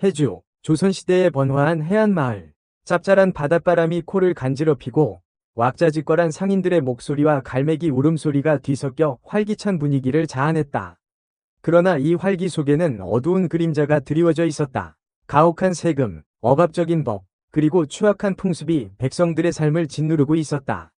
해주, 조선시대에 번화한 해안마을. 짭짤한 바닷바람이 코를 간지럽히고 왁자지껄한 상인들의 목소리와 갈매기 울음소리가 뒤섞여 활기찬 분위기를 자아냈다. 그러나 이 활기 속에는 어두운 그림자가 드리워져 있었다. 가혹한 세금, 억압적인 법, 그리고 추악한 풍습이 백성들의 삶을 짓누르고 있었다.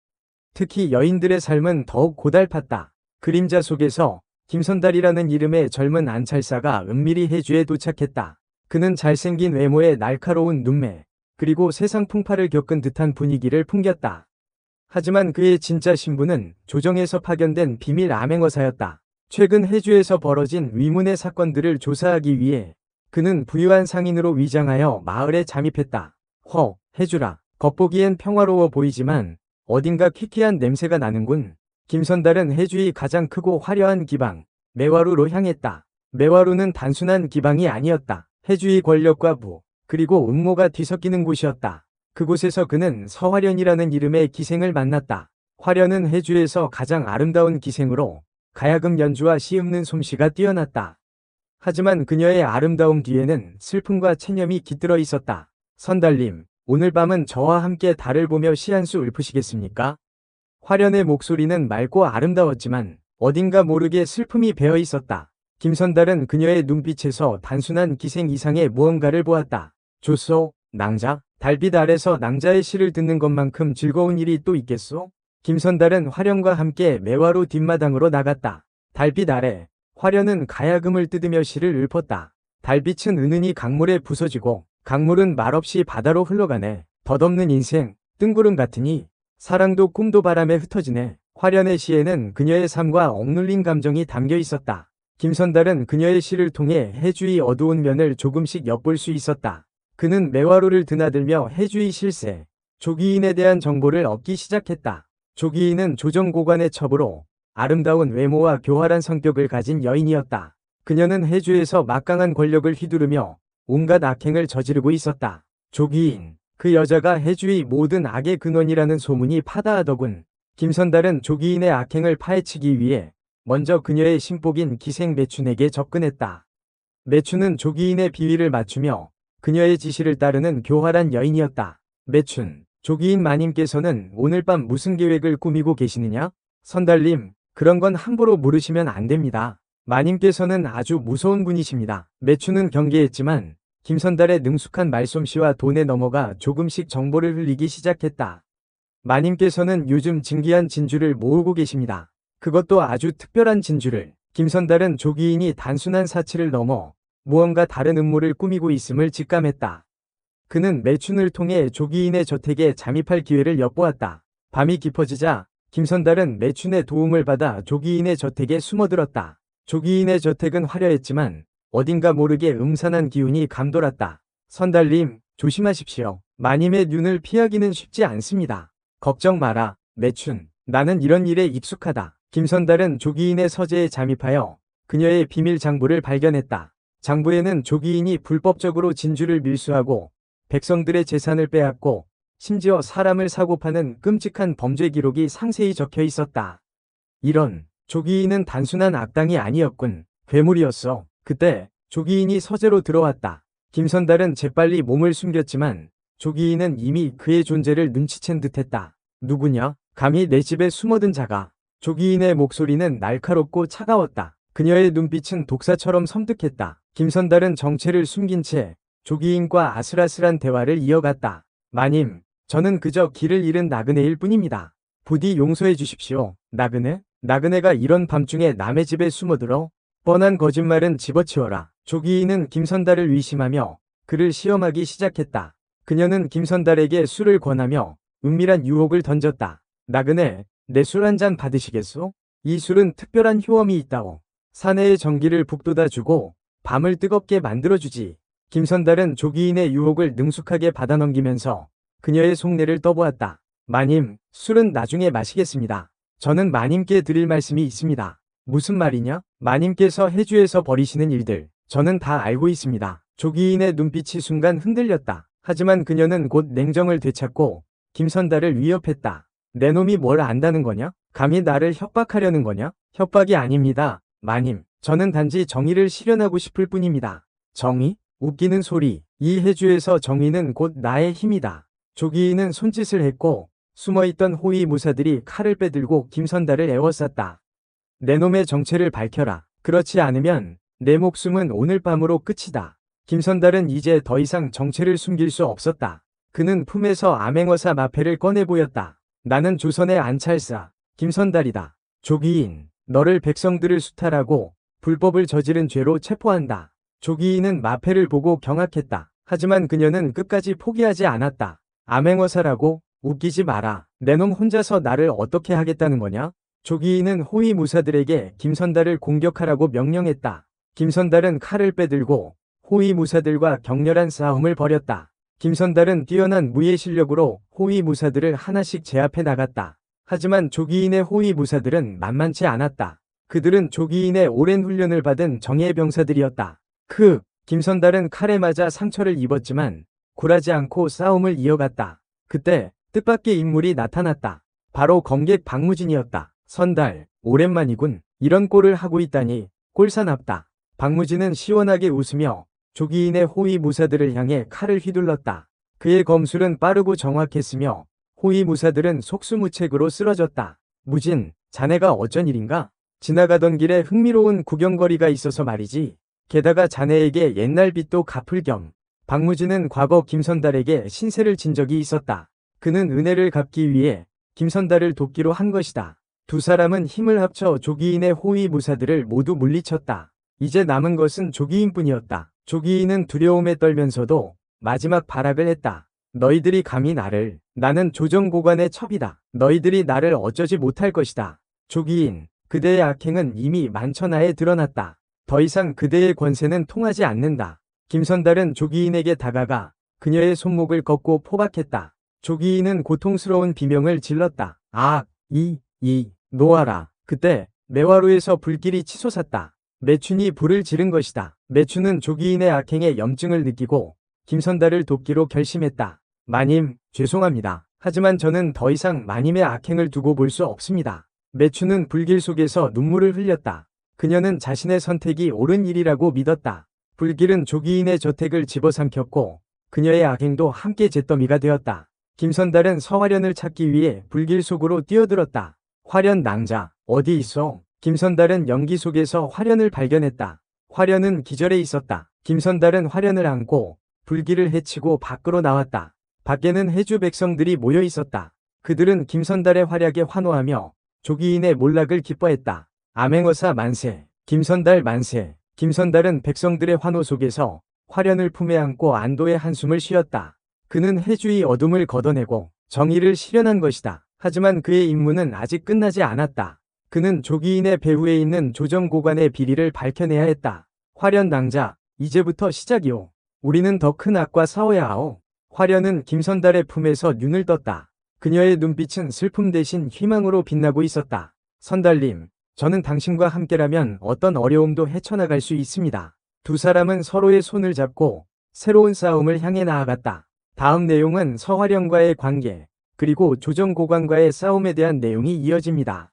특히 여인들의 삶은 더욱 고달팠다. 그림자 속에서 김선달이라는 이름의 젊은 안찰사가 은밀히 해주에 도착했다. 그는 잘생긴 외모에 날카로운 눈매, 그리고 세상 풍파를 겪은 듯한 분위기를 풍겼다. 하지만 그의 진짜 신분은 조정에서 파견된 비밀 암행어사였다. 최근 해주에서 벌어진 위문의 사건들을 조사하기 위해 그는 부유한 상인으로 위장하여 마을에 잠입했다. 해주라. 겉보기엔 평화로워 보이지만 어딘가 퀴퀴한 냄새가 나는군. 김선달은 해주의 가장 크고 화려한 기방, 매화루로 향했다. 매화루는 단순한 기방이 아니었다. 해주의 권력과 부, 그리고 음모가 뒤섞이는 곳이었다. 그곳에서 그는 서화련이라는 이름의 기생을 만났다. 화련은 해주에서 가장 아름다운 기생으로 가야금 연주와 시 읊는 솜씨가 뛰어났다. 하지만 그녀의 아름다움 뒤에는 슬픔과 체념이 깃들어 있었다. 선달님, 오늘 밤은 저와 함께 달을 보며 시 한 수 읊으시겠습니까? 화련의 목소리는 맑고 아름다웠지만 어딘가 모르게 슬픔이 배어 있었다. 김선달은 그녀의 눈빛에서 단순한 기생 이상의 무언가를 보았다. 좋소, 낭자. 달빛 아래서 낭자의 시를 듣는 것만큼 즐거운 일이 또 있겠소? 김선달은 화련과 함께 매화로 뒷마당으로 나갔다. 달빛 아래 화련은 가야금을 뜯으며 시를 읊었다. 달빛은 은은히 강물에 부서지고 강물은 말없이 바다로 흘러가네. 덧없는 인생, 뜬구름 같으니 사랑도 꿈도 바람에 흩어지네. 화련의 시에는 그녀의 삶과 억눌린 감정이 담겨 있었다. 김선달은 그녀의 시를 통해 해주의 어두운 면을 조금씩 엿볼 수 있었다. 그는 매화로를 드나들며 해주의 실세, 조기인에 대한 정보를 얻기 시작했다. 조기인은 조정고관의 첩으로 아름다운 외모와 교활한 성격을 가진 여인이었다. 그녀는 해주에서 막강한 권력을 휘두르며 온갖 악행을 저지르고 있었다. 조기인, 그 여자가 해주의 모든 악의 근원이라는 소문이 파다하더군. 김선달은 조기인의 악행을 파헤치기 위해 먼저 그녀의 신복인 기생 매춘에게 접근했다. 매춘은 조기인의 비위를 맞추며 그녀의 지시를 따르는 교활한 여인이었다. 매춘, 조기인 마님께서는 오늘 밤 무슨 계획을 꾸미고 계시느냐? 선달님, 그런 건 함부로 물으시면 안 됩니다. 마님께서는 아주 무서운 분이십니다. 매춘은 경계했지만 김선달의 능숙한 말솜씨와 돈에 넘어가 조금씩 정보를 흘리기 시작했다. 마님께서는 요즘 진귀한 진주를 모으고 계십니다. 그것도 아주 특별한 진주를. 김선달은 조기인이 단순한 사치를 넘어 무언가 다른 음모를 꾸미고 있음을 직감했다. 그는 매춘을 통해 조기인의 저택에 잠입할 기회를 엿보았다. 밤이 깊어지자 김선달은 매춘의 도움을 받아 조기인의 저택에 숨어들었다. 조기인의 저택은 화려했지만 어딘가 모르게 음산한 기운이 감돌았다. 선달님, 조심하십시오. 마님의 눈을 피하기는 쉽지 않습니다. 걱정 마라, 매춘. 나는 이런 일에 익숙하다. 김선달은 조기인의 서재에 잠입하여 그녀의 비밀 장부를 발견했다. 장부에는 조기인이 불법적으로 진주를 밀수하고 백성들의 재산을 빼앗고 심지어 사람을 사고 파는 끔찍한 범죄 기록이 상세히 적혀 있었다. 이런, 조기인은 단순한 악당이 아니었군. 괴물이었어. 그때 조기인이 서재로 들어왔다. 김선달은 재빨리 몸을 숨겼지만 조기인은 이미 그의 존재를 눈치챈 듯했다. 누구냐? 감히 내 집에 숨어든 자가. 조기인의 목소리는 날카롭고 차가웠다. 그녀의 눈빛은 독사처럼 섬뜩했다. 김선달은 정체를 숨긴 채 조기인과 아슬아슬한 대화를 이어갔다. 마님, 저는 그저 길을 잃은 나그네일 뿐입니다. 부디 용서해 주십시오. 나그네? 나그네가 이런 밤중에 남의 집에 숨어들어? 뻔한 거짓말은 집어치워라. 조기인은 김선달을 의심하며 그를 시험하기 시작했다. 그녀는 김선달에게 술을 권하며 은밀한 유혹을 던졌다. 나그네, 내 술 한 잔 받으시겠소? 이 술은 특별한 효험이 있다오. 사내의 정기를 북돋아주고 밤을 뜨겁게 만들어주지. 김선달은 조기인의 유혹을 능숙하게 받아넘기면서 그녀의 속내를 떠보았다. 마님, 술은 나중에 마시겠습니다. 저는 마님께 드릴 말씀이 있습니다. 무슨 말이냐? 마님께서 해주에서 벌이시는 일들, 저는 다 알고 있습니다. 조기인의 눈빛이 순간 흔들렸다. 하지만 그녀는 곧 냉정을 되찾고 김선달을 위협했다. 내 놈이 뭘 안다는 거냐? 감히 나를 협박하려는 거냐? 협박이 아닙니다. 마님, 저는 단지 정의를 실현하고 싶을 뿐입니다. 정의? 웃기는 소리. 이 해주에서 정의는 곧 나의 힘이다. 조기인은 손짓을 했고 숨어있던 호위무사들이 칼을 빼들고 김선달을 에워쌌다. 내 놈의 정체를 밝혀라. 그렇지 않으면 내 목숨은 오늘 밤으로 끝이다. 김선달은 이제 더 이상 정체를 숨길 수 없었다. 그는 품에서 암행어사 마패를 꺼내 보였다. 나는 조선의 안찰사 김선달이다. 조기인, 너를 백성들을 수탈하고 불법을 저지른 죄로 체포한다. 조기인은 마패를 보고 경악했다. 하지만 그녀는 끝까지 포기하지 않았다. 암행어사라고? 웃기지 마라. 내 놈 혼자서 나를 어떻게 하겠다는 거냐? 조기인은 호위무사들에게 김선달을 공격하라고 명령했다. 김선달은 칼을 빼들고 호위무사들과 격렬한 싸움을 벌였다. 김선달은 뛰어난 무예 실력으로 호위무사들을 하나씩 제압해 나갔다. 하지만 조기인의 호위무사들은 만만치 않았다. 그들은 조기인의 오랜 훈련을 받은 정예 병사들이었다. 김선달은 칼에 맞아 상처를 입었지만 굴하지 않고 싸움을 이어갔다. 그때 뜻밖의 인물이 나타났다. 바로 검객 박무진이었다. 선달, 오랜만이군. 이런 꼴을 하고 있다니 꼴사납다. 박무진은 시원하게 웃으며 조기인의 호위무사들을 향해 칼을 휘둘렀다. 그의 검술은 빠르고 정확했으며 호위무사들은 속수무책으로 쓰러졌다. 무진, 자네가 어쩐 일인가? 지나가던 길에 흥미로운 구경거리가 있어서 말이지. 게다가 자네에게 옛날 빚도 갚을 겸 박무진은 과거 김선달에게 신세를 진 적이 있었다. 그는 은혜를 갚기 위해 김선달을 돕기로 한 것이다. 두 사람은 힘을 합쳐 조기인의 호위무사들을 모두 물리쳤다. 이제 남은 것은 조기인뿐이었다. 조기인은 두려움에 떨면서도 마지막 발악을 했다. 너희들이 감히 나를, 나는 조정고관의 첩이다. 너희들이 나를 어쩌지 못할 것이다. 조기인, 그대의 악행은 이미 만천하에 드러났다. 더 이상 그대의 권세는 통하지 않는다. 김선달은 조기인에게 다가가 그녀의 손목을 꺾고 포박했다. 조기인은 고통스러운 비명을 질렀다. 놓아라. 그때 매화로에서 불길이 치솟았다. 매춘이 불을 지른 것이다. 매춘은 조기인의 악행의 염증을 느끼고 김선달을 돕기로 결심했다. 마님, 죄송합니다. 하지만 저는 더 이상 마님의 악행을 두고 볼 수 없습니다. 매춘은 불길 속에서 눈물을 흘렸다. 그녀는 자신의 선택이 옳은 일이라고 믿었다. 불길은 조기인의 저택을 집어삼켰고 그녀의 악행도 함께 잿더미가 되었다. 김선달은 서화련을 찾기 위해 불길 속으로 뛰어들었다. 화련 낭자, 어디 있어? 김선달은 연기 속에서 화련을 발견했다. 화련은 기절해 있었다. 김선달은 화련을 안고 불길을 해치고 밖으로 나왔다. 밖에는 해주 백성들이 모여 있었다. 그들은 김선달의 활약에 환호하며 조기인의 몰락을 기뻐했다. 암행어사 만세, 김선달 만세. 김선달은 백성들의 환호 속에서 화련을 품에 안고 안도의 한숨을 쉬었다. 그는 해주의 어둠을 걷어내고 정의를 실현한 것이다. 하지만 그의 임무는 아직 끝나지 않았다. 그는 조기인의 배후에 있는 조정고관의 비리를 밝혀내야 했다. 화련 낭자, 이제부터 시작이오. 우리는 더 큰 악과 싸워야 하오. 화련은 김선달의 품에서 눈을 떴다. 그녀의 눈빛은 슬픔 대신 희망으로 빛나고 있었다. 선달님, 저는 당신과 함께라면 어떤 어려움도 헤쳐나갈 수 있습니다. 두 사람은 서로의 손을 잡고 새로운 싸움을 향해 나아갔다. 다음 내용은 서화련과의 관계, 그리고 조정고관과의 싸움에 대한 내용이 이어집니다.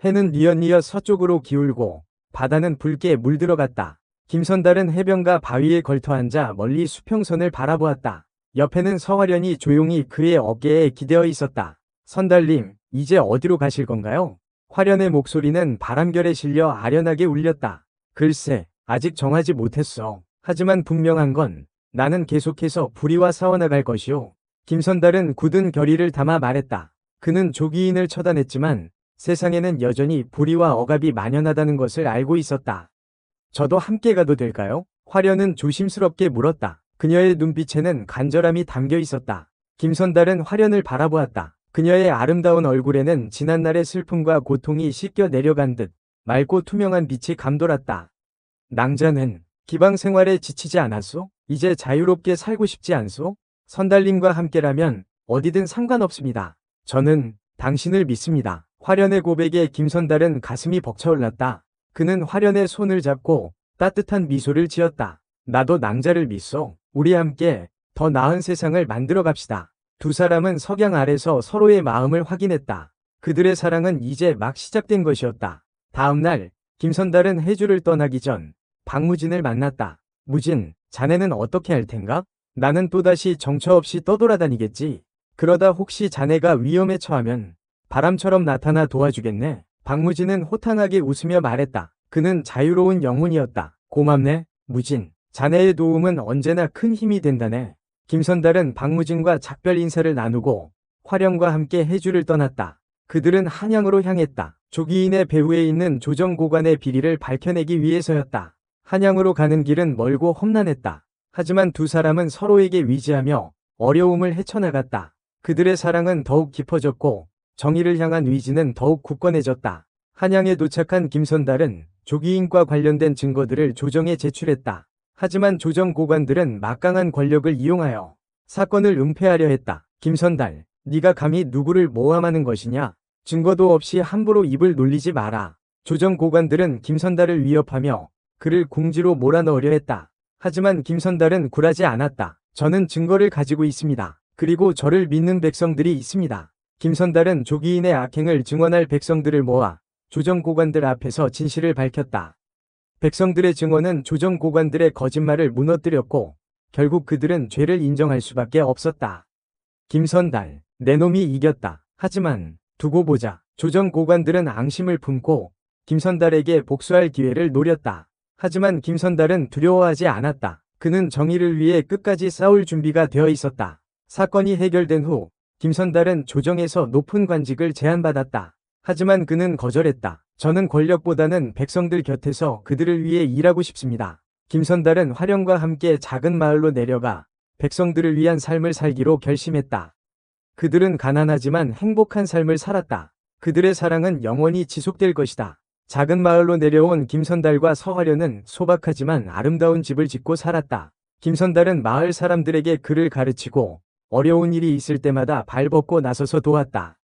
해는 뉘엿뉘엿 서쪽으로 기울고 바다는 붉게 물들어갔다. 김선달은 해변가 바위에 걸터앉아 멀리 수평선을 바라보았다. 옆에는 서화련이 조용히 그의 어깨에 기대어 있었다. 선달님, 이제 어디로 가실 건가요? 화련의 목소리는 바람결에 실려 아련하게 울렸다. 글쎄, 아직 정하지 못했어. 하지만 분명한 건 나는 계속해서 불의와 싸워나갈 것이오. 김선달은 굳은 결의를 담아 말했다. 그는 조기인을 처단했지만 세상에는 여전히 불의와 억압이 만연하다는 것을 알고 있었다. 저도 함께 가도 될까요? 화련은 조심스럽게 물었다. 그녀의 눈빛에는 간절함이 담겨 있었다. 김선달은 화련을 바라보았다. 그녀의 아름다운 얼굴에는 지난날의 슬픔과 고통이 씻겨 내려간 듯 맑고 투명한 빛이 감돌았다. 낭자는 기방 생활에 지치지 않았소? 이제 자유롭게 살고 싶지 않소? 선달님과 함께라면 어디든 상관없습니다. 저는 당신을 믿습니다. 화련의 고백에 김선달은 가슴이 벅차올랐다. 그는 화련의 손을 잡고 따뜻한 미소를 지었다. 나도 낭자를 믿소. 우리 함께 더 나은 세상을 만들어 갑시다. 두 사람은 석양 아래서 서로의 마음을 확인했다. 그들의 사랑은 이제 막 시작된 것이었다. 다음 날 김선달은 해주를 떠나기 전 박무진을 만났다. 무진, 자네는 어떻게 할 텐가? 나는 또다시 정처 없이 떠돌아다니겠지. 그러다 혹시 자네가 위험에 처하면 바람처럼 나타나 도와주겠네. 박무진은 호탕하게 웃으며 말했다. 그는 자유로운 영혼이었다. 고맙네, 무진. 자네의 도움은 언제나 큰 힘이 된다네. 김선달은 박무진과 작별 인사를 나누고 화령과 함께 해주를 떠났다. 그들은 한양으로 향했다. 조기인의 배후에 있는 조정고관의 비리를 밝혀내기 위해서였다. 한양으로 가는 길은 멀고 험난했다. 하지만 두 사람은 서로에게 위지하며 어려움을 헤쳐나갔다. 그들의 사랑은 더욱 깊어졌고 정의를 향한 의지는 더욱 굳건해졌다. 한양에 도착한 김선달은 조기인과 관련된 증거들을 조정에 제출했다. 하지만 조정고관들은 막강한 권력을 이용하여 사건을 은폐하려 했다. 김선달, 네가 감히 누구를 모함하는 것이냐? 증거도 없이 함부로 입을 놀리지 마라. 조정고관들은 김선달을 위협하며 그를 궁지로 몰아넣으려 했다. 하지만 김선달은 굴하지 않았다. 저는 증거를 가지고 있습니다. 그리고 저를 믿는 백성들이 있습니다. 김선달은 조기인의 악행을 증언할 백성들을 모아 조정고관들 앞에서 진실을 밝혔다. 백성들의 증언은 조정고관들의 거짓말을 무너뜨렸고 결국 그들은 죄를 인정할 수밖에 없었다. 김선달, 내 놈이 이겼다. 하지만 두고 보자. 조정고관들은 앙심을 품고 김선달에게 복수할 기회를 노렸다. 하지만 김선달은 두려워하지 않았다. 그는 정의를 위해 끝까지 싸울 준비가 되어 있었다. 사건이 해결된 후 김선달은 조정에서 높은 관직을 제안받았다. 하지만 그는 거절했다. 저는 권력보다는 백성들 곁에서 그들을 위해 일하고 싶습니다. 김선달은 화령과 함께 작은 마을로 내려가 백성들을 위한 삶을 살기로 결심했다. 그들은 가난하지만 행복한 삶을 살았다. 그들의 사랑은 영원히 지속될 것이다. 작은 마을로 내려온 김선달과 서화련은 소박하지만 아름다운 집을 짓고 살았다. 김선달은 마을 사람들에게 글을 가르치고 어려운 일이 있을 때마다 발벗고 나서서 도왔다.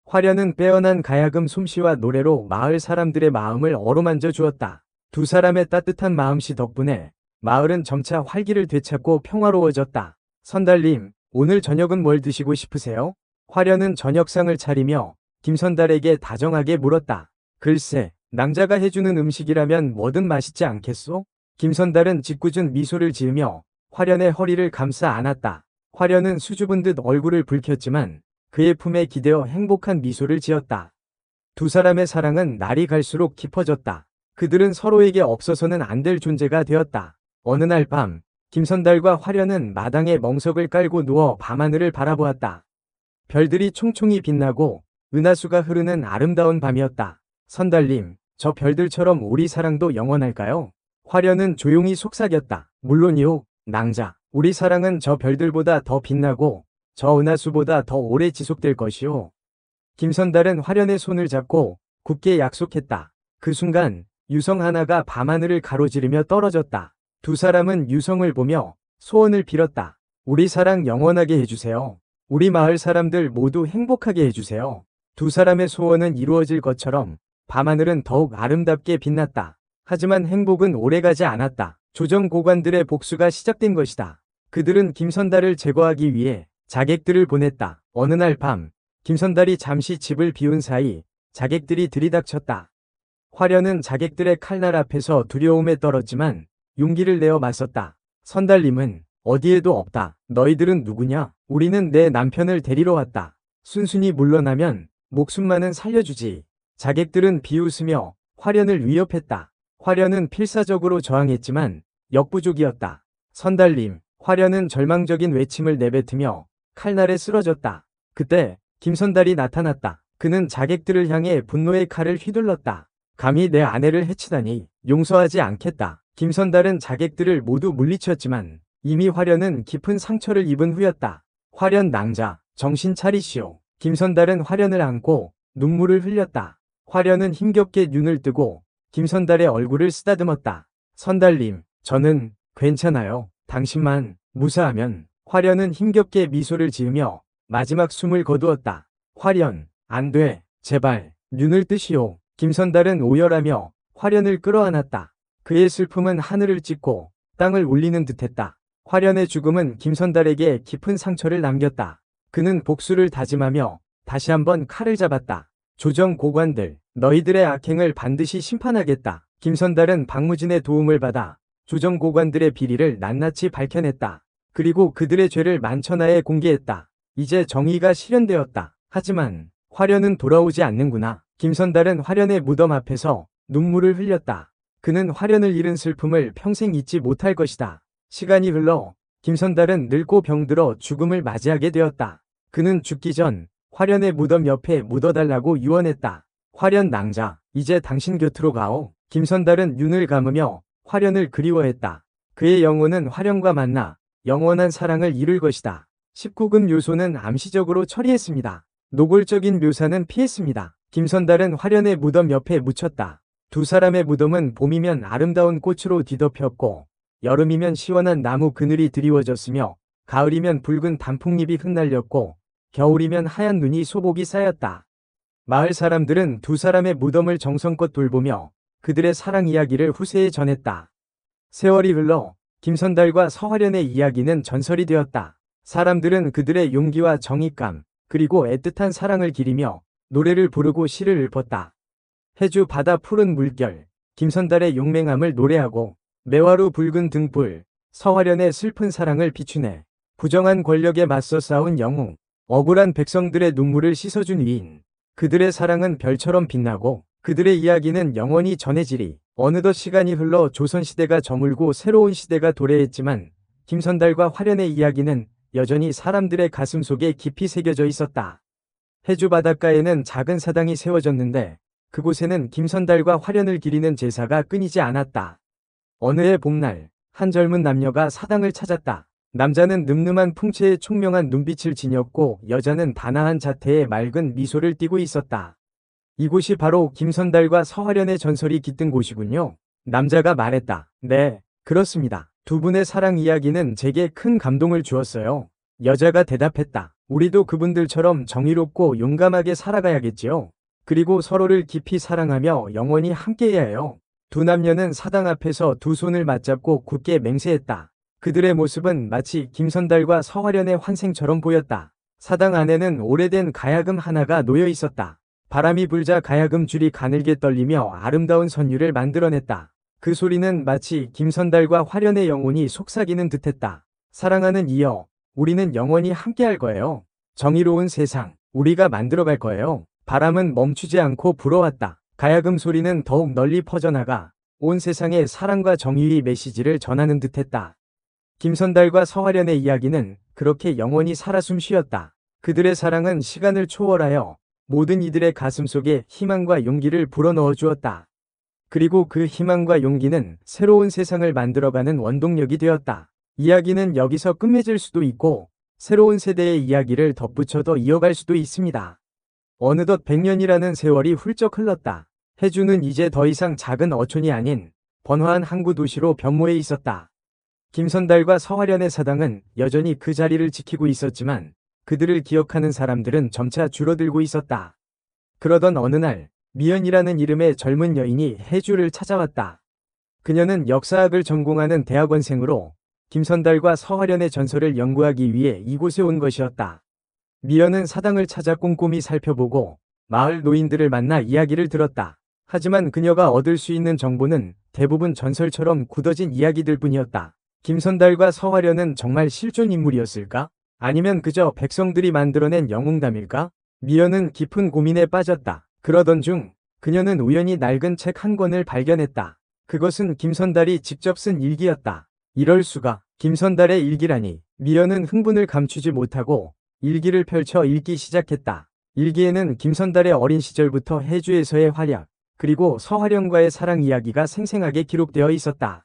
화련은 빼어난 가야금 솜씨와 노래로 마을 사람들의 마음을 어루만져 주었다. 두 사람의 따뜻한 마음씨 덕분에 마을은 점차 활기를 되찾고 평화로워졌다. 선달님, 오늘 저녁은 뭘 드시고 싶으세요? 화련은 저녁상을 차리며 김선달에게 다정하게 물었다. 글쎄, 낭자가 해주는 음식이라면 뭐든 맛있지 않겠소? 김선달은 짓궂은 미소를 지으며 화련의 허리를 감싸 안았다. 화련은 수줍은 듯 얼굴을 붉혔지만 그의 품에 기대어 행복한 미소를 지었다. 두 사람의 사랑은 날이 갈수록 깊어졌다. 그들은 서로에게 없어서는 안 될 존재가 되었다. 어느 날 밤, 김선달과 화련은 마당에 멍석을 깔고 누워 밤하늘을 바라보았다. 별들이 총총히 빛나고 은하수가 흐르는 아름다운 밤이었다. 선달님, 저 별들처럼 우리 사랑도 영원할까요? 화련은 조용히 속삭였다. 물론이요, 낭자. 우리 사랑은 저 별들보다 더 빛나고 저 은하수보다 더 오래 지속될 것이오. 김선달은 화련의 손을 잡고 굳게 약속했다. 그 순간 유성 하나가 밤하늘을 가로지르며 떨어졌다. 두 사람은 유성을 보며 소원을 빌었다. 우리 사랑 영원하게 해주세요. 우리 마을 사람들 모두 행복하게 해주세요. 두 사람의 소원은 이루어질 것처럼 밤하늘은 더욱 아름답게 빛났다. 하지만 행복은 오래가지 않았다. 조정고관들의 복수가 시작된 것이다. 그들은 김선달을 제거하기 위해 자객들을 보냈다. 어느 날 밤, 김선달이 잠시 집을 비운 사이 자객들이 들이닥쳤다. 화련은 자객들의 칼날 앞에서 두려움에 떨었지만 용기를 내어 맞섰다. 선달님은 어디에도 없다. 너희들은 누구냐? 우리는 내 남편을 데리러 왔다. 순순히 물러나면 목숨만은 살려주지. 자객들은 비웃으며 화련을 위협했다. 화련은 필사적으로 저항했지만 역부족이었다. 선달님, 화련은 절망적인 외침을 내뱉으며 칼날에 쓰러졌다. 그때 김선달이 나타났다. 그는 자객들을 향해 분노의 칼을 휘둘렀다. 감히 내 아내를 해치다니 용서하지 않겠다. 김선달은 자객들을 모두 물리쳤지만 이미 화련은 깊은 상처를 입은 후였다. 화련 낭자, 정신 차리시오. 김선달은 화련을 안고 눈물을 흘렸다. 화련은 힘겹게 눈을 뜨고 김선달의 얼굴을 쓰다듬었다. 선달님, 저는 괜찮아요. 당신만 무사하면. 화련은 힘겹게 미소를 지으며 마지막 숨을 거두었다. 화련, 안 돼. 제발, 눈을 뜨시오. 김선달은 오열하며 화련을 끌어안았다. 그의 슬픔은 하늘을 찢고 땅을 울리는 듯했다. 화련의 죽음은 김선달에게 깊은 상처를 남겼다. 그는 복수를 다짐하며 다시 한번 칼을 잡았다. 조정고관들, 너희들의 악행을 반드시 심판하겠다. 김선달은 박무진의 도움을 받아 조정고관들의 비리를 낱낱이 밝혀냈다. 그리고 그들의 죄를 만천하에 공개했다. 이제 정의가 실현되었다. 하지만 화련은 돌아오지 않는구나. 김선달은 화련의 무덤 앞에서 눈물을 흘렸다. 그는 화련을 잃은 슬픔을 평생 잊지 못할 것이다. 시간이 흘러 김선달은 늙고 병들어 죽음을 맞이하게 되었다. 그는 죽기 전 화련의 무덤 옆에 묻어달라고 유언했다. 화련 낭자, 이제 당신 곁으로 가오. 김선달은 눈을 감으며 화련을 그리워했다. 그의 영혼은 화련과 만나 영원한 사랑을 이룰 것이다. 19금 묘소는 암시적으로 처리했습니다. 노골적인 묘사는 피했습니다. 김선달은 화련의 무덤 옆에 묻혔다. 두 사람의 무덤은 봄이면 아름다운 꽃으로 뒤덮였고 여름이면 시원한 나무 그늘이 드리워졌으며 가을이면 붉은 단풍잎이 흩날렸고 겨울이면 하얀 눈이 소복이 쌓였다. 마을 사람들은 두 사람의 무덤을 정성껏 돌보며 그들의 사랑 이야기를 후세에 전했다. 세월이 흘러 김선달과 서화련의 이야기는 전설이 되었다. 사람들은 그들의 용기와 정의감 그리고 애틋한 사랑을 기리며 노래를 부르고 시를 읊었다. 해주 바다 푸른 물결, 김선달의 용맹함을 노래하고 매화로 붉은 등불, 서화련의 슬픈 사랑을 비추네. 부정한 권력에 맞서 싸운 영웅, 억울한 백성들의 눈물을 씻어준 위인. 그들의 사랑은 별처럼 빛나고 그들의 이야기는 영원히 전해지리. 어느덧 시간이 흘러 조선시대가 저물고 새로운 시대가 도래했지만 김선달과 화련의 이야기는 여전히 사람들의 가슴 속에 깊이 새겨져 있었다. 해주 바닷가에는 작은 사당이 세워졌는데 그곳에는 김선달과 화련을 기리는 제사가 끊이지 않았다. 어느 해 봄날, 한 젊은 남녀가 사당을 찾았다. 남자는 늠름한 풍채에 총명한 눈빛을 지녔고 여자는 단아한 자태에 맑은 미소를 띠고 있었다. 이곳이 바로 김선달과 서화련의 전설이 깃든 곳이군요. 남자가 말했다. 네, 그렇습니다. 두 분의 사랑 이야기는 제게 큰 감동을 주었어요. 여자가 대답했다. 우리도 그분들처럼 정의롭고 용감하게 살아가야겠지요. 그리고 서로를 깊이 사랑하며 영원히 함께해야 해요. 두 남녀는 사당 앞에서 두 손을 맞잡고 굳게 맹세했다. 그들의 모습은 마치 김선달과 서화련의 환생처럼 보였다. 사당 안에는 오래된 가야금 하나가 놓여 있었다. 바람이 불자 가야금 줄이 가늘게 떨리며 아름다운 선율을 만들어냈다. 그 소리는 마치 김선달과 화련의 영혼이 속삭이는 듯했다. 사랑하는 이여, 우리는 영원히 함께할 거예요. 정의로운 세상, 우리가 만들어갈 거예요. 바람은 멈추지 않고 불어왔다. 가야금 소리는 더욱 널리 퍼져나가 온 세상에 사랑과 정의의 메시지를 전하는 듯했다. 김선달과 서화련의 이야기는 그렇게 영원히 살아 숨쉬었다. 그들의 사랑은 시간을 초월하여 모든 이들의 가슴 속에 희망과 용기를 불어넣어 주었다. 그리고 그 희망과 용기는 새로운 세상을 만들어가는 원동력이 되었다. 이야기는 여기서 끝맺을 수도 있고 새로운 세대의 이야기를 덧붙여 이어갈 수도 있습니다. 어느덧 100년이라는 세월이 훌쩍 흘렀다. 해주는 이제 더 이상 작은 어촌이 아닌 번화한 항구 도시로 변모해 있었다. 김선달과 서화련의 사당은 여전히 그 자리를 지키고 있었지만 그들을 기억하는 사람들은 점차 줄어들고 있었다. 그러던 어느 날 미연이라는 이름의 젊은 여인이 해주를 찾아왔다. 그녀는 역사학을 전공하는 대학원생으로 김선달과 서화련의 전설을 연구하기 위해 이곳에 온 것이었다. 미연은 사당을 찾아 꼼꼼히 살펴보고 마을 노인들을 만나 이야기를 들었다. 하지만 그녀가 얻을 수 있는 정보는 대부분 전설처럼 굳어진 이야기들 뿐이었다. 김선달과 서화련은 정말 실존 인물이었을까? 아니면 그저 백성들이 만들어낸 영웅담일까? 미연은 깊은 고민에 빠졌다. 그러던 중 그녀는 우연히 낡은 책 한 권을 발견했다. 그것은 김선달이 직접 쓴 일기였다. 이럴 수가. 김선달의 일기라니. 미연은 흥분을 감추지 못하고 일기를 펼쳐 읽기 시작했다. 일기에는 김선달의 어린 시절부터 해주에서의 활약, 그리고 서화련과의 사랑 이야기가 생생하게 기록되어 있었다.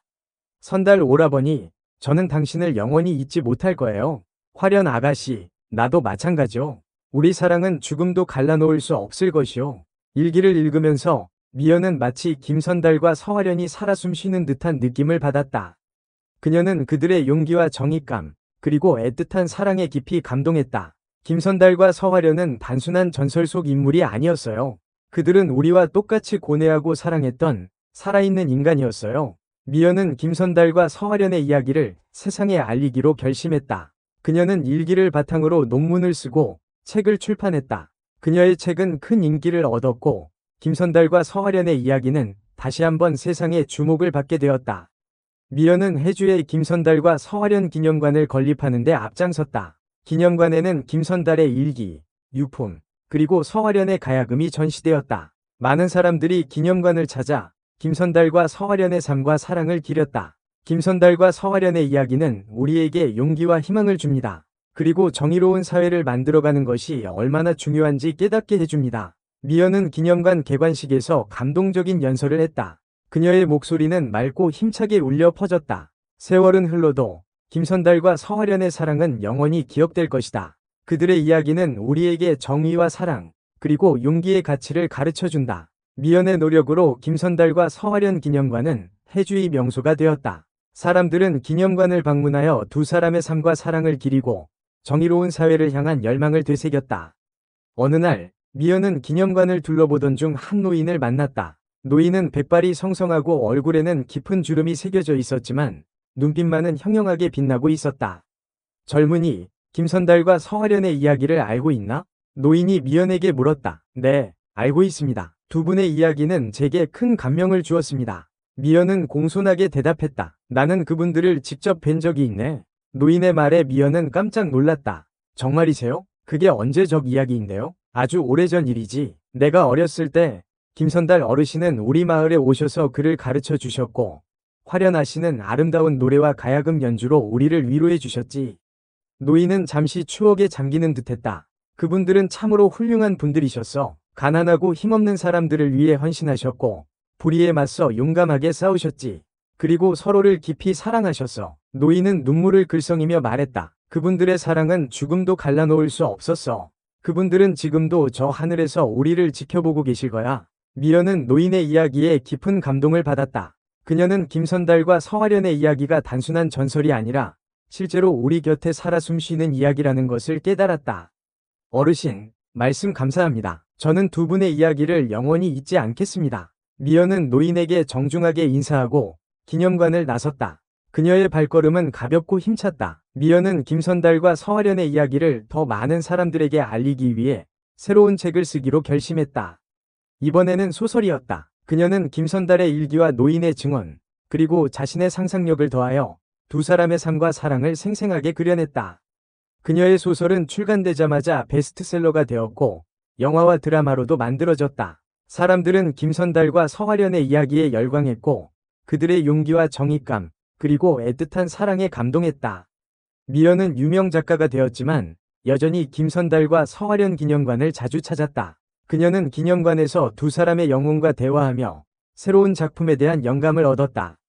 선달 오라버니, 저는 당신을 영원히 잊지 못할 거예요. 화련 아가씨, 나도 마찬가지요. 우리 사랑은 죽음도 갈라놓을 수 없을 것이요. 일기를 읽으면서 미연은 마치 김선달과 서화련이 살아 숨쉬는 듯한 느낌을 받았다. 그녀는 그들의 용기와 정의감, 그리고 애틋한 사랑에 깊이 감동했다. 김선달과 서화련은 단순한 전설 속 인물이 아니었어요. 그들은 우리와 똑같이 고뇌하고 사랑했던 살아있는 인간이었어요. 미연은 김선달과 서화련의 이야기를 세상에 알리기로 결심했다. 그녀는 일기를 바탕으로 논문을 쓰고 책을 출판했다. 그녀의 책은 큰 인기를 얻었고 김선달과 서화련의 이야기는 다시 한번 세상의 주목을 받게 되었다. 미연은 해주에 김선달과 서화련 기념관을 건립하는 데 앞장섰다. 기념관에는 김선달의 일기, 유품, 그리고 서화련의 가야금이 전시되었다. 많은 사람들이 기념관을 찾아 김선달과 서화련의 삶과 사랑을 기렸다. 김선달과 서화련의 이야기는 우리에게 용기와 희망을 줍니다. 그리고 정의로운 사회를 만들어가는 것이 얼마나 중요한지 깨닫게 해줍니다. 미연은 기념관 개관식에서 감동적인 연설을 했다. 그녀의 목소리는 맑고 힘차게 울려 퍼졌다. 세월은 흘러도 김선달과 서화련의 사랑은 영원히 기억될 것이다. 그들의 이야기는 우리에게 정의와 사랑, 그리고 용기의 가치를 가르쳐준다. 미연의 노력으로 김선달과 서화련 기념관은 해주의 명소가 되었다. 사람들은 기념관을 방문하여 두 사람의 삶과 사랑을 기리고 정의로운 사회를 향한 열망을 되새겼다. 어느 날 미연은 기념관을 둘러보던 중 한 노인을 만났다. 노인은 백발이 성성하고 얼굴에는 깊은 주름이 새겨져 있었지만 눈빛만은 형형하게 빛나고 있었다. 젊은이, 김선달과 서화련의 이야기를 알고 있나? 노인이 미연에게 물었다. 네, 알고 있습니다. 두 분의 이야기는 제게 큰 감명을 주었습니다. 미연은 공손하게 대답했다. 나는 그분들을 직접 뵌 적이 있네. 노인의 말에 미연은 깜짝 놀랐다. 정말이세요? 그게 언제적 이야기인데요? 아주 오래전 일이지. 내가 어렸을 때 김선달 어르신은 우리 마을에 오셔서 글을 가르쳐 주셨고 화련하시는 아름다운 노래와 가야금 연주로 우리를 위로해 주셨지. 노인은 잠시 추억에 잠기는 듯했다. 그분들은 참으로 훌륭한 분들이셨어. 가난하고 힘없는 사람들을 위해 헌신하셨고 불의에 맞서 용감하게 싸우셨지. 그리고 서로를 깊이 사랑하셨어. 노인은 눈물을 글썽이며 말했다. 그분들의 사랑은 죽음도 갈라놓을 수 없었어. 그분들은 지금도 저 하늘에서 우리를 지켜보고 계실 거야. 미연은 노인의 이야기에 깊은 감동을 받았다. 그녀는 김선달과 서화련의 이야기가 단순한 전설이 아니라 실제로 우리 곁에 살아 숨쉬는 이야기라는 것을 깨달았다. 어르신, 말씀 감사합니다. 저는 두 분의 이야기를 영원히 잊지 않겠습니다. 미연은 노인에게 정중하게 인사하고 기념관을 나섰다. 그녀의 발걸음은 가볍고 힘찼다. 미연은 김선달과 서화련의 이야기를 더 많은 사람들에게 알리기 위해 새로운 책을 쓰기로 결심했다. 이번에는 소설이었다. 그녀는 김선달의 일기와 노인의 증언, 그리고 자신의 상상력을 더하여 두 사람의 삶과 사랑을 생생하게 그려냈다. 그녀의 소설은 출간되자마자 베스트셀러가 되었고 영화와 드라마로도 만들어졌다. 사람들은 김선달과 서화련의 이야기에 열광했고 그들의 용기와 정의감, 그리고 애틋한 사랑에 감동했다. 미연은 유명 작가가 되었지만 여전히 김선달과 서화련 기념관을 자주 찾았다. 그녀는 기념관에서 두 사람의 영혼과 대화하며 새로운 작품에 대한 영감을 얻었다.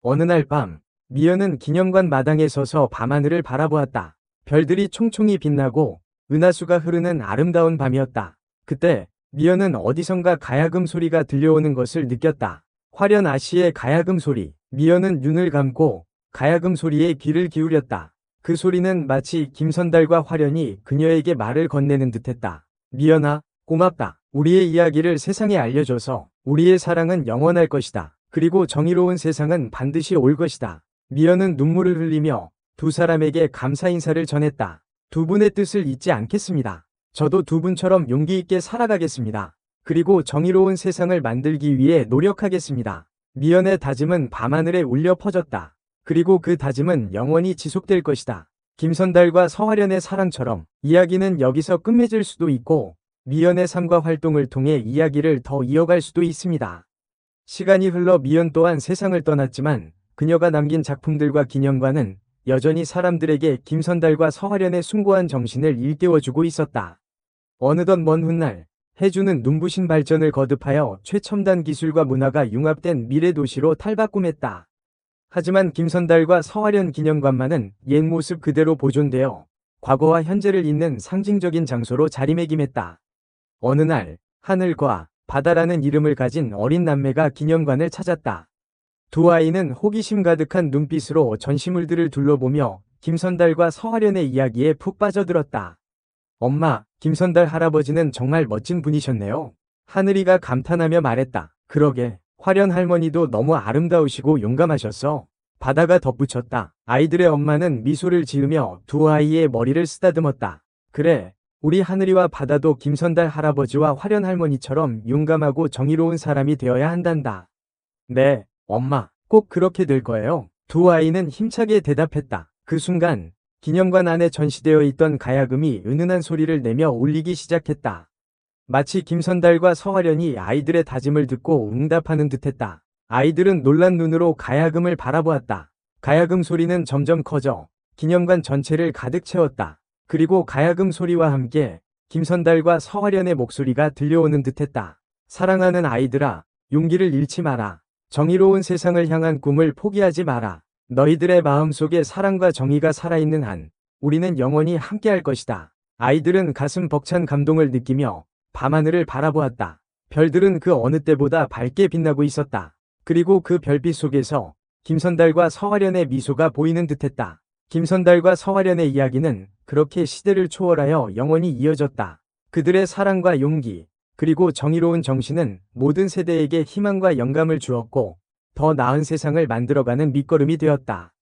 어느 날 밤, 미연은 기념관 마당에 서서 밤하늘을 바라보았다. 별들이 총총히 빛나고 은하수가 흐르는 아름다운 밤이었다. 그때 미연은 어디선가 가야금 소리가 들려오는 것을 느꼈다. 화련 아씨의 가야금 소리. 미연은 눈을 감고 가야금 소리에 귀를 기울였다. 그 소리는 마치 김선달과 화련이 그녀에게 말을 건네는 듯했다. 미연아, 고맙다. 우리의 이야기를 세상에 알려줘서 우리의 사랑은 영원할 것이다. 그리고 정의로운 세상은 반드시 올 것이다. 미연은 눈물을 흘리며 두 사람에게 감사 인사를 전했다. 두 분의 뜻을 잊지 않겠습니다. 저도 두 분처럼 용기 있게 살아가겠습니다. 그리고 정의로운 세상을 만들기 위해 노력하겠습니다. 미연의 다짐은 밤하늘에 울려 퍼졌다. 그리고 그 다짐은 영원히 지속될 것이다. 김선달과 서화련의 사랑처럼 이야기는 여기서 끝맺을 수도 있고 미연의 삶과 활동을 통해 이야기를 더 이어갈 수도 있습니다. 시간이 흘러 미연 또한 세상을 떠났지만 그녀가 남긴 작품들과 기념관은 여전히 사람들에게 김선달과 서화련의 숭고한 정신을 일깨워주고 있었다. 어느덧 먼 훗날 해주는 눈부신 발전을 거듭하여 최첨단 기술과 문화가 융합된 미래 도시로 탈바꿈했다. 하지만 김선달과 서화련 기념관만은 옛 모습 그대로 보존되어 과거와 현재를 잇는 상징적인 장소로 자리매김했다. 어느 날 하늘과 바다라는 이름을 가진 어린 남매가 기념관을 찾았다. 두 아이는 호기심 가득한 눈빛으로 전시물들을 둘러보며 김선달과 서화련의 이야기에 푹 빠져들었다. 엄마, 김선달 할아버지는 정말 멋진 분이셨네요. 하늘이가 감탄하며 말했다. 그러게, 화련 할머니도 너무 아름다우시고 용감하셨어. 바다가 덧붙였다. 아이들의 엄마는 미소를 지으며 두 아이의 머리를 쓰다듬었다. 그래, 우리 하늘이와 바다도 김선달 할아버지와 화련 할머니처럼 용감하고 정의로운 사람이 되어야 한단다. 네, 엄마, 꼭 그렇게 될 거예요. 두 아이는 힘차게 대답했다. 그 순간 기념관 안에 전시되어 있던 가야금이 은은한 소리를 내며 울리기 시작했다. 마치 김선달과 서화련이 아이들의 다짐을 듣고 응답하는 듯했다. 아이들은 놀란 눈으로 가야금을 바라보았다. 가야금 소리는 점점 커져 기념관 전체를 가득 채웠다. 그리고 가야금 소리와 함께 김선달과 서화련의 목소리가 들려오는 듯했다. 사랑하는 아이들아, 용기를 잃지 마라. 정의로운 세상을 향한 꿈을 포기하지 마라. 너희들의 마음속에 사랑과 정의가 살아있는 한 우리는 영원히 함께할 것이다. 아이들은 가슴 벅찬 감동을 느끼며 밤하늘을 바라보았다. 별들은 그 어느 때보다 밝게 빛나고 있었다. 그리고 그 별빛 속에서 김선달과 서화련의 미소가 보이는 듯했다. 김선달과 서화련의 이야기는 그렇게 시대를 초월하여 영원히 이어졌다. 그들의 사랑과 용기, 그리고 정의로운 정신은 모든 세대에게 희망과 영감을 주었고, 더 나은 세상을 만들어가는 밑거름이 되었다.